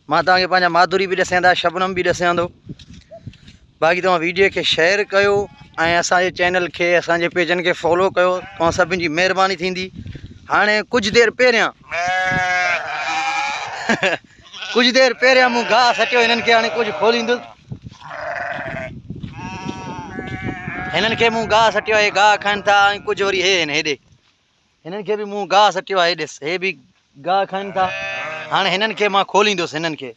मां तव्हांखे पंहिंजा माधुरी बि ॾसेंदा, शबनम बि ॾसेंदो। बाक़ी तव्हां वीडियो खे शेयर कयो ऐं असांजे चैनल खे, असांजे पेजनि खे फॉलो कयो। तव्हां सभिनि जी महिरबानी थींदी। हाणे कुझु देरि पहिरियां मूं गाह सटियो हिननि खे, हाणे कुझु खोलींदुसि। हिननि खे मूं गाह सटियो आहे, गाह खाइनि था ऐं कुझु वरी हे आहिनि हेॾे, हिननि खे बि मूं गाह सटियो आहे। ॾिस हे बि गाह खाइनि था। हाणे हिननि खे मां खोलींदुसि, हिननि खे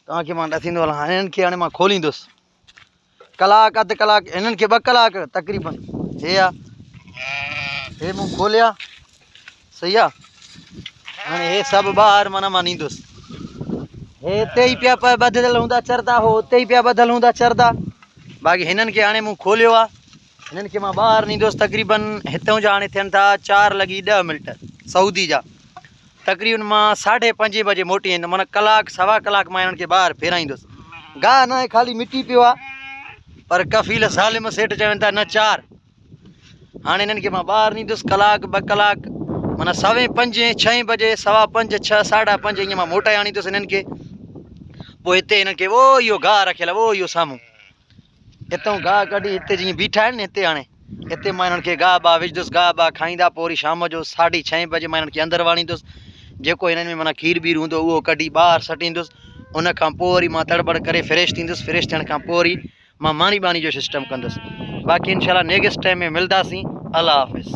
तव्हांखे मां ॾसींदो हलां। हिननि खे हाणे मां खोलींदुसि कलाकु अधु कलाकु, हिननि खे 2 कलाक तक़रीबन। हे आहे, हे मूं खोलिया, सही आहे। हाणे हे सभु ॿाहिरि माना मां ॾींदुसि। हे हिते ई पिया ॿधियल हूंदा चरंदा, हो हुते ई पिया ॿधियल हूंदा चरंदा। बाक़ी हिननि खे हाणे मूं खोलियो आहे, हिननि खे मां ॿाहिरि ॾींदुसि। तक़रीबन हितां जा हाणे थियनि था 4:10 सऊदी जा। तक़रीबन मां 5:30 बजे मोटी ईंदुमि, माना कलाकु सवा कलाक मां हिननि खे ॿाहिरि फेराईंदुसि। गाह न आहे, ख़ाली मिटी पियो आहे, पर कफ़ील ज़ालिम सेठ चवनि था न 4। हाणे हिननि खे मां ॿाहिरि ॾींदुसि कलाकु 2 कलाक, माना 5:15 6 बजे 5:15 6 5:30 ईअं मां मोटाए आणींदुसि हिननि खे। पोइ हिते हिननि खे वो इहो गाह रखियल आहे, वो इहो साम्हूं हितां गाह कढी हिते जीअं बीठा आहिनि न, हिते हाणे हिते मां हिननि खे गाह बाह विझंदुसि। गाह बाह खाईंदा, पोइ वरी शाम जो 6:30 बजे मां हिननि खे अंदरि वाणींदुसि। जेको हिननि में माना खीर बीर हूंदो उहो कढी ॿाहिरि सटींदुसि। उन खां पोइ वरी मां तड़बड़ करे फ्रेश थींदुसि। फ्रेश थियण खां पोइ वरी मां मानी बानी जो सिस्टम कंदुसि। बाक़ी इनशाला नेक्स्ट टाइम में मिलंदासीं। अल्लाह हाफ़िज़।